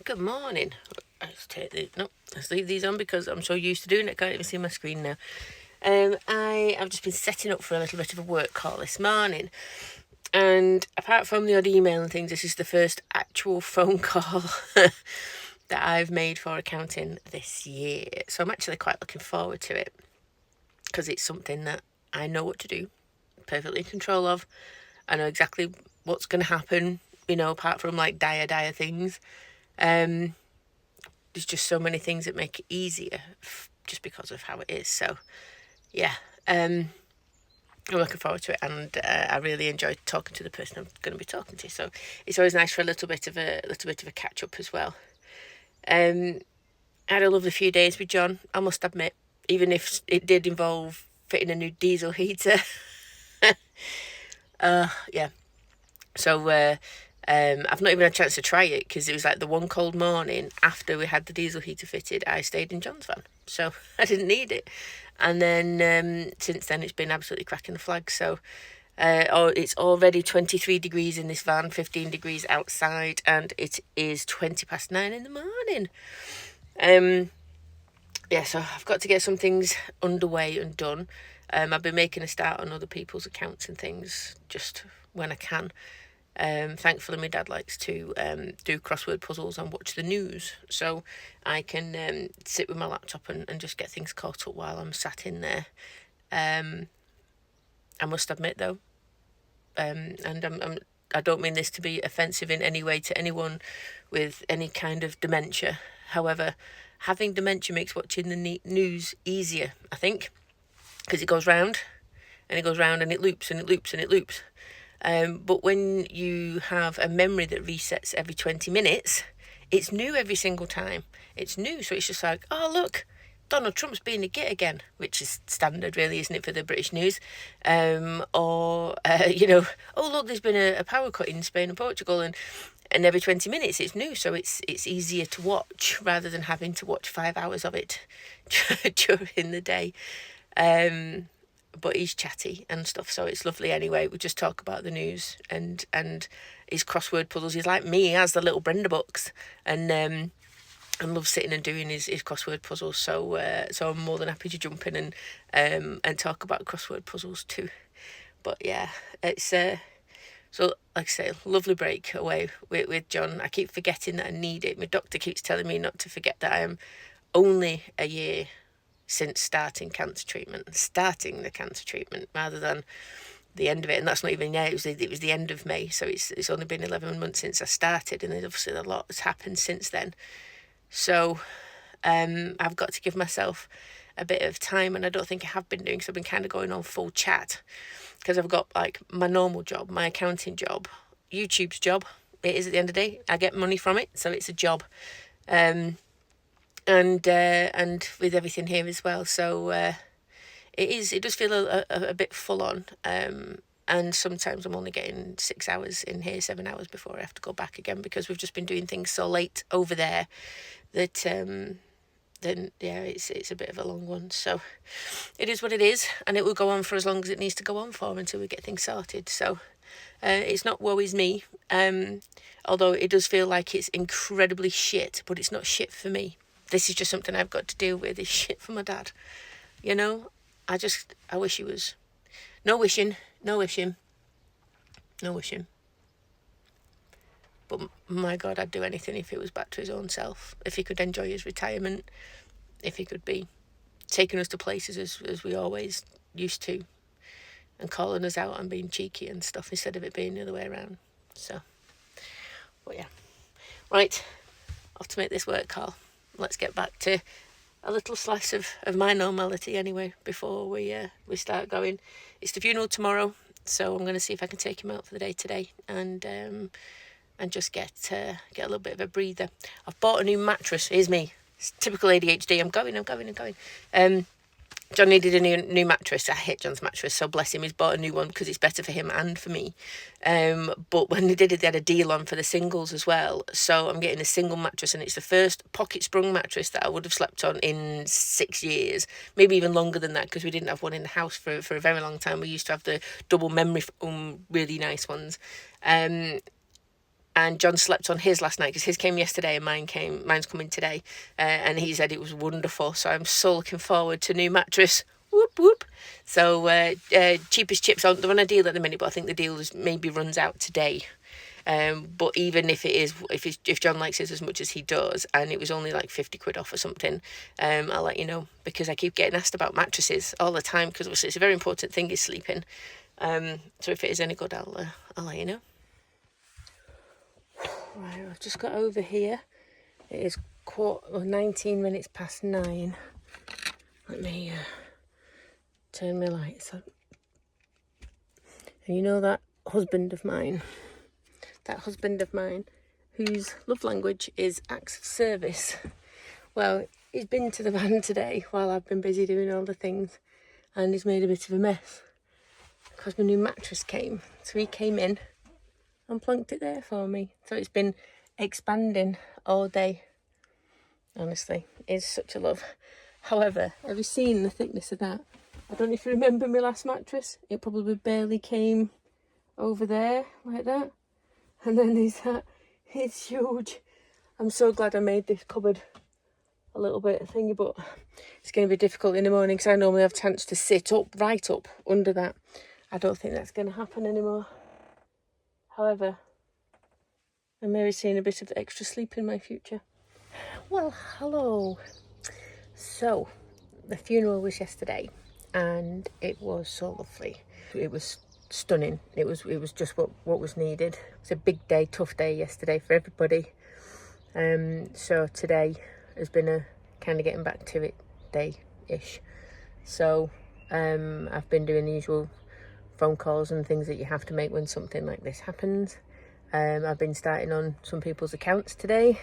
good morning. Let's take these. No, let's leave these on because I'm so used to doing it. I can't even see my screen now. I've just been setting up for a little bit of a work call this morning, and apart from the odd email and things, this is the first actual phone call that I've made for accounting this year. So I'm actually quite looking forward to it because it's something that I know what to do, perfectly in control of. I know exactly what's going to happen, apart from like dire things. There's just so many things that make it easier just because of how it is. So, yeah, I'm looking forward to it, and I really enjoyed talking to the person I'm going to be talking to. So it's always nice for a little bit of a catch up as well. I had a lovely few days with John, I must admit, even if it did involve fitting a new diesel heater. Yeah. So I've not even had a chance to try it because it was like the one cold morning after we had the diesel heater fitted, I stayed in John's van. So I didn't need it. And then since then it's been absolutely cracking the flag. So it's already 23 degrees in this van, 15 degrees outside, and it is 9:20 in the morning. Yeah, so I've got to get some things underway and done. I've been making a start on other people's accounts and things just when I can. Thankfully, my dad likes to do crossword puzzles and watch the news, so I can sit with my laptop and just get things caught up while I'm sat in there. I must admit, though, and I don't mean this to be offensive in any way to anyone with any kind of dementia. However, having dementia makes watching the news easier, I think, because it goes round and it goes round and it loops and it loops and it loops. But when you have a memory that resets every 20 minutes, it's new every single time. It's new, so it's just like, oh, look, Donald Trump's being a git again, which is standard, really, isn't it, for the British news? Oh, look, there's been a power cut in Spain and Portugal, and every 20 minutes it's new, so it's easier to watch rather than having to watch 5 hours of it during the day. But he's chatty and stuff, so it's lovely anyway. We just talk about the news and his crossword puzzles. He's like me, he has the little Brenda books, and loves sitting and doing his crossword puzzles. So I'm more than happy to jump in and talk about crossword puzzles too. But yeah, it's so like I say, lovely break away with John. I keep forgetting that I need it. My doctor keeps telling me not to forget that I am only a year since starting the cancer treatment rather than the end of it. And that's not even yet. It was the end of May, so it's only been 11 months since I started, and obviously a lot has happened since then. So I've got to give myself a bit of time, and I don't think I have been doing, because I've been kind of going on full chat, because I've got like my normal job, my accounting job, YouTube's job. It is at the end of the day. I get money from it, so it's a job. And with everything here as well, so it does feel a bit full on, and sometimes I'm only getting 6 hours in here, 7 hours before I have to go back again, because we've just been doing things so late over there that then yeah, it's a bit of a long one. So it is what it is, and it will go on for as long as it needs to go on for until we get things sorted. So it's not woe is me, although it does feel like it's incredibly shit, but it's not shit for me. This is just something I've got to deal with. It's shit for my dad. I wish he was. No wishing. But my God, I'd do anything if it was back to his own self. If he could enjoy his retirement. If he could be taking us to places as we always used to. And calling us out and being cheeky and stuff instead of it being the other way around. So, but yeah. Right, off to make this work call. Let's get back to a little slice of my normality anyway before we start going. It's the funeral tomorrow, so I'm going to see if I can take him out for the day today and just get a little bit of a breather. I've bought a new mattress. Here's me. It's typical ADHD. I'm going. John needed a new mattress. I hate John's mattress, so bless him, he's bought a new one because it's better for him and for me. But when they did it, they had a deal on for the singles as well. So I'm getting a single mattress, and it's the first pocket sprung mattress that I would have slept on in 6 years, maybe even longer than that, because we didn't have one in the house for a very long time. We used to have the double memory foam, really nice ones. And And John slept on his last night because his came yesterday and mine's coming today. And he said it was wonderful. So I'm so looking forward to new mattress. Whoop whoop. So cheapest chips, they're on a deal at the minute, but I think the deal maybe runs out today. But even if if John likes it as much as he does, and it was only like 50 quid off or something, I'll let you know, because I keep getting asked about mattresses all the time, because obviously it's a very important thing, is sleeping. So if it is any good, I'll let you know. Right, I've just got over here. It is 19 minutes past 9. Let me turn my lights on. And you know that husband of mine, whose love language is acts of service. Well, he's been to the van today while I've been busy doing all the things, and he's made a bit of a mess because my new mattress came. So he came in and plunked it there for me. So it's been expanding all day. Honestly, it's such a love. However, have you seen the thickness of that? I don't know if you remember my last mattress. It probably barely came over there like that. And then there's that. It's huge. I'm so glad I made this cupboard a little bit thingy, but it's going to be difficult in the morning because I normally have a chance to sit up, right up under that. I don't think that's going to happen anymore. However, I'm maybe seeing a bit of extra sleep in my future. Well, hello. So, the funeral was yesterday, and it was so lovely. It was stunning. It was just what was needed. It's a big day, tough day yesterday for everybody. So today has been a kind of getting back to it day-ish. So I've been doing the usual phone calls and things that you have to make when something like this happens. I've been starting on some people's accounts today,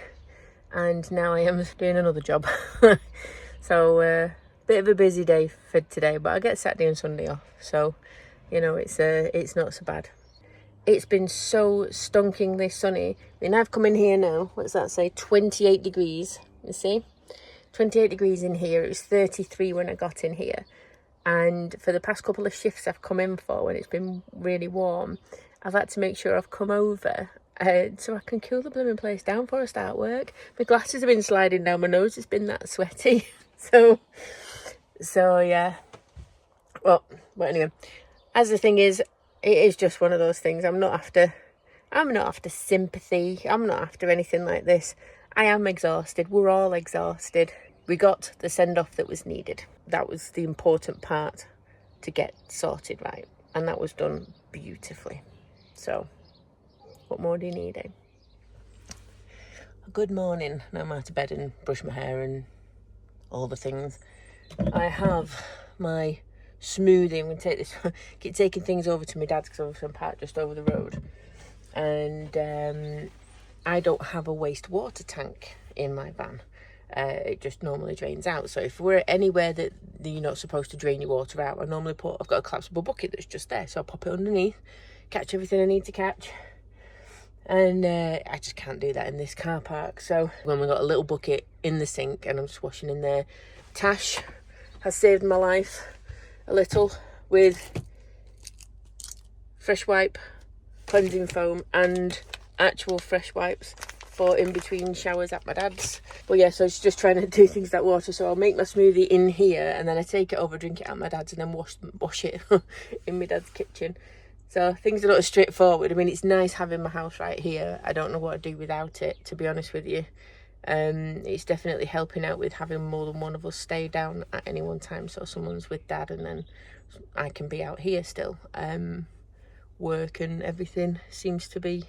and now I am doing another job. So bit of a busy day for today, but I get Saturday and Sunday off, so you know, it's not so bad. It's been so stonkingly sunny. I mean, I've come in here now, what does that say, 28 degrees, you see? 28 degrees in here. It was 33 when I got in here. And for the past couple of shifts I've come in for, when it's been really warm, I've had to make sure I've come over so I can cool the blooming place down before I start work. My glasses have been sliding down my nose. It's been that sweaty. So yeah. Well, but anyway. As the thing is, it is just one of those things. I'm not after sympathy. I'm not after anything like this. I am exhausted. We're all exhausted. We got the send-off that was needed. That was the important part to get sorted right. And that was done beautifully. So, what more do you need, eh? A good morning. Now I'm out of bed and brush my hair and all the things. I have my smoothie. I'm going to keep taking things over to my dad's because obviously I'm parked just over the road, and I don't have a wastewater tank in my van. It just normally drains out. So if we're anywhere that you're not supposed to drain your water out, I've got a collapsible bucket that's just there, so I pop it underneath, catch everything I need to catch, and I just can't do that in this car park. So when we got a little bucket in the sink and I'm just washing in there, Tash has saved my life a little with fresh wipe, cleansing foam, and actual fresh wipes for in between showers at my dad's. But yeah, so it's just trying to do things like water. So I'll make my smoothie in here, and then I take it over, drink it at my dad's, and then wash it in my dad's kitchen. So things are not as straightforward. I mean, it's nice having my house right here. I don't know what I'd do without it, to be honest with you. It's definitely helping out with having more than one of us stay down at any one time, so someone's with dad and then I can be out here still. Work and everything seems to be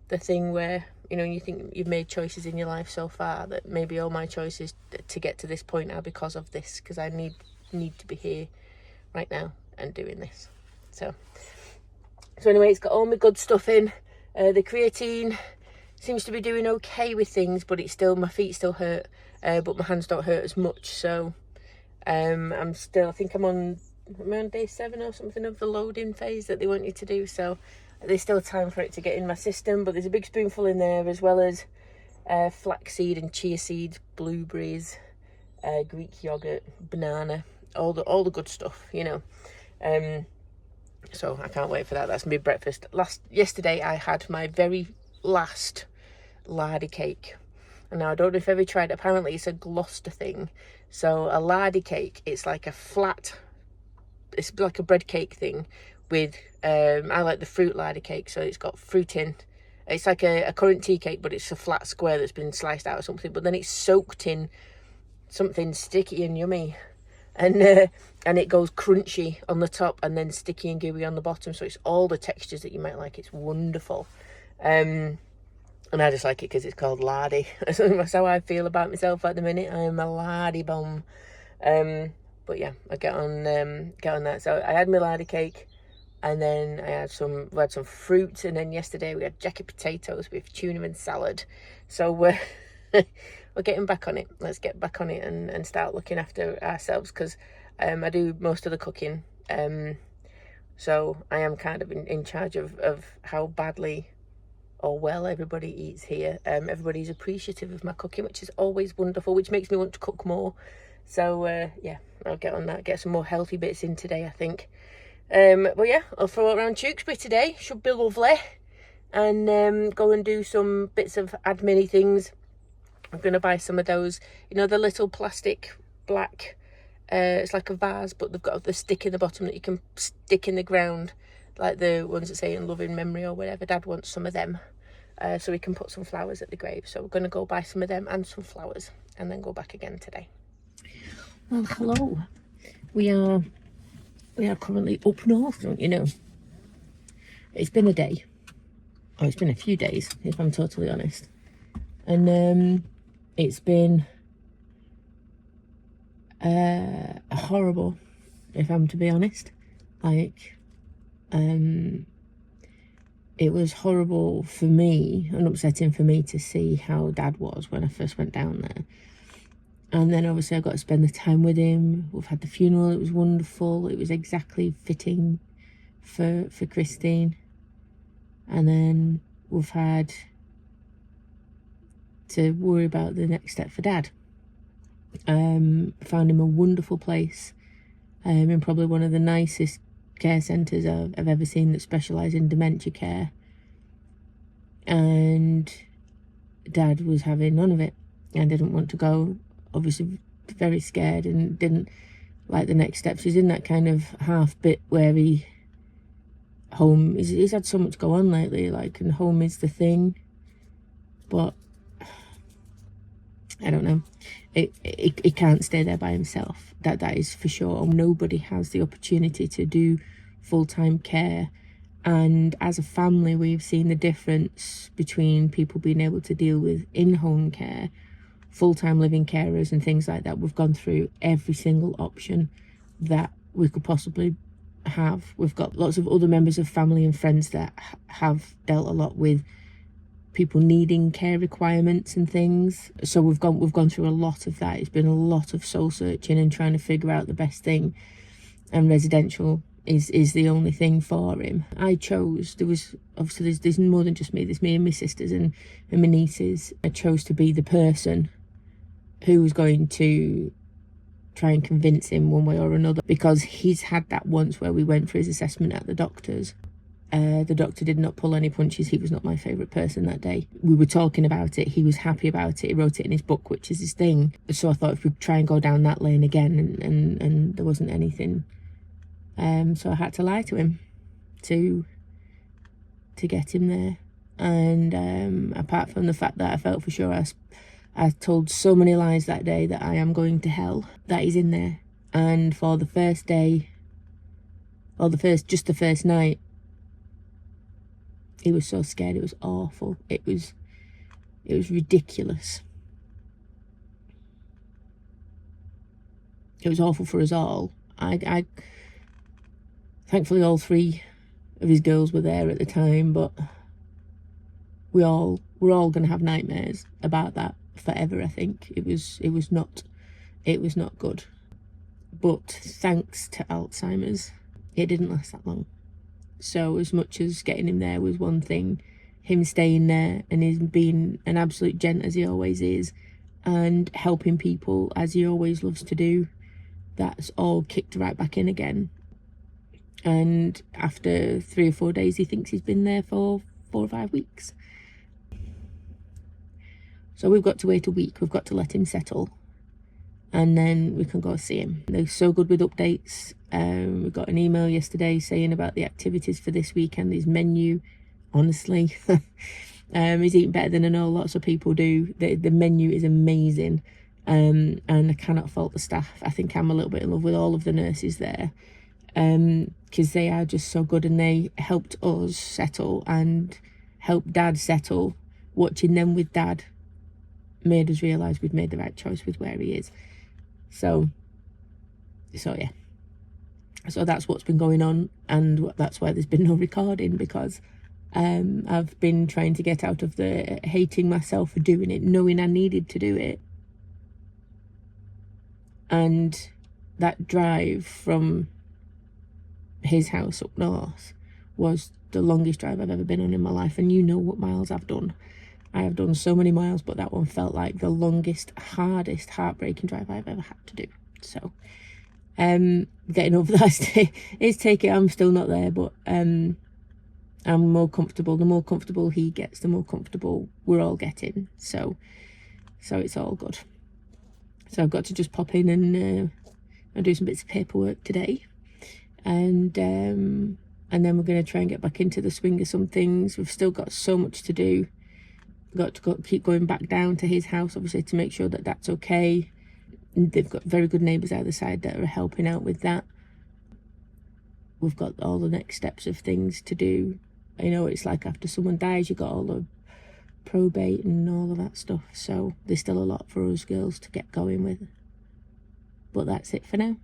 the thing where, you know, you think you've made choices in your life so far that maybe all my choices to get to this point are because of this, because I need to be here right now and doing this. So anyway, it's got all my good stuff in. The creatine seems to be doing okay with things, but my feet still hurt, but my hands don't hurt as much. So I think I'm on day 7 or something of the loading phase that they want you to do. So there's still time for it to get in my system, but there's a big spoonful in there, as well as flaxseed and chia seeds, blueberries, Greek yogurt, banana, all the good stuff, you know. So I can't wait for that. That's gonna be breakfast. Yesterday I had my very last lardy cake. And now I don't know if you've ever tried it. Apparently it's a Gloucester thing. So a lardy cake, it's like a flat, it's like a bread cake thing with I like the fruit lardy cake, so it's got fruit in. It's like a currant tea cake, but it's a flat square that's been sliced out or something, but then it's soaked in something sticky and yummy, and it goes crunchy on the top and then sticky and gooey on the bottom, so it's all the textures that you might like. It's wonderful. And I just like it because it's called lardy. That's how I feel about myself at the minute. I'm a lardy bomb. But yeah, I get on that. So I had my lardy cake, and then we had some fruit, and then yesterday we had jacket potatoes with tuna and salad. So we're getting back on it. Let's get back on it and start looking after ourselves, because I do most of the cooking. So I am kind of in charge of how badly or well everybody eats here. Everybody's appreciative of my cooking, which is always wonderful, which makes me want to cook more. So yeah, I'll get on that, get some more healthy bits in today, I think. But yeah, I'll throw it around Tewkesbury today. Should be lovely. And go and do some bits of admin things. I'm going to buy some of those, you know, the little plastic black, it's like a vase, but they've got the stick in the bottom that you can stick in the ground, like the ones that say in loving memory or whatever. Dad wants some of them, so we can put some flowers at the grave. So we're going to go buy some of them and some flowers, and then go back again today. Well, hello. We are currently up north, don't you know? It's been a day. Oh, it's been a few days, if I'm totally honest. And it's been horrible, if I'm to be honest. Like, it was horrible for me and upsetting for me to see how Dad was when I first went down there. And then obviously I got to spend the time with him. We've had the funeral. It was wonderful. It was exactly fitting for Christine. And then we've had to worry about the next step for Dad. Found him a wonderful place, in probably one of the nicest care centres I've ever seen that specialise in dementia care. And Dad was having none of it and didn't want to go. Obviously very scared and didn't like the next steps. He's in that kind of half bit where he's had so much go on lately, like, and home is the thing, but I don't know, he can't stay there by himself, that is for sure. Nobody has the opportunity to do full-time care, and as a family we've seen the difference between people being able to deal with in-home care, full-time living carers and things like that. We've gone through every single option that we could possibly have. We've got lots of other members of family and friends that have dealt a lot with people needing care requirements and things. So we've gone through a lot of that. It's been a lot of soul searching and trying to figure out the best thing, and residential is the only thing for him. I chose, there was obviously there's more than just me, there's me and my sisters and my nieces. I chose to be the person who was going to try and convince him one way or another, because he's had that once where we went for his assessment at the doctor's. The doctor did not pull any punches. He was not my favourite person that day. We were talking about it. He was happy about it. He wrote it in his book, which is his thing. So I thought if we try and go down that lane again, and there wasn't anything. So I had to lie to him to get him there. And apart from the fact that I felt for sure I told so many lies that day that I am going to hell, that he's in there. And for the first day, or the first night, he was so scared. It was awful. It was ridiculous. It was awful for us all. I thankfully all three of his girls were there at the time, but we're all going to have nightmares about that forever. I think it was not good. But thanks to Alzheimer's, it didn't last that long. So as much as getting him there was one thing, him staying there and his being an absolute gent as he always is, and helping people as he always loves to do, that's all kicked right back in again. And after 3 or 4 days, he thinks he's been there for 4 or 5 weeks. So we've got to wait a week. We've got to let him settle, and then we can go see him. They're so good with updates. We got an email yesterday saying about the activities for this weekend. His menu, honestly, he's eating better than I know lots of people do. The menu is amazing, and I cannot fault the staff. I think I'm a little bit in love with all of the nurses there, because they are just so good, and they helped us settle and helped Dad settle. Watching them with Dad made us realise we'd made the right choice with where he is. So yeah. So that's what's been going on, and that's why there's been no recording, because I've been trying to get out of the hating myself for doing it, knowing I needed to do it. And that drive from his house up north was the longest drive I've ever been on in my life, and you know what miles I've done. I have done so many miles, but that one felt like the longest, hardest, heartbreaking drive I've ever had to do. So getting over that is taking. I'm still not there, but I'm more comfortable. The more comfortable he gets, the more comfortable we're all getting. So it's all good. So I've got to just pop in and do some bits of paperwork today, and then we're going to try and get back into the swing of some things. We've still got so much to do. Got to keep going back down to his house, obviously, to make sure that that's okay. They've got very good neighbours either side that are helping out with that. We've got all the next steps of things to do. You know, it's like after someone dies, you've got all the probate and all of that stuff. So there's still a lot for us girls to get going with. But that's it for now.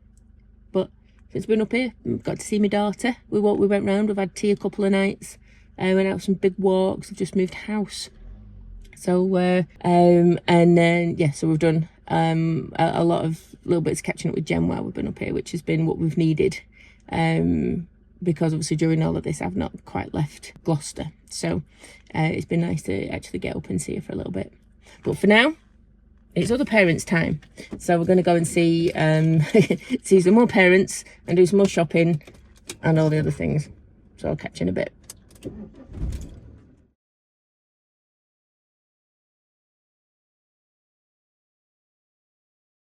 But since we've been up here, we've got to see my daughter. We went round, we've had tea a couple of nights. Went out some big walks. We've just moved house. So, and then, yeah, so we've done a lot of little bits catching up with Jen while we've been up here, which has been what we've needed. Because obviously during all of this, I've not quite left Gloucester. So it's been nice to actually get up and see her for a little bit. But for now, it's other parents' time. So we're going to go and see see some more parents and do some more shopping and all the other things. So I'll catch you in a bit.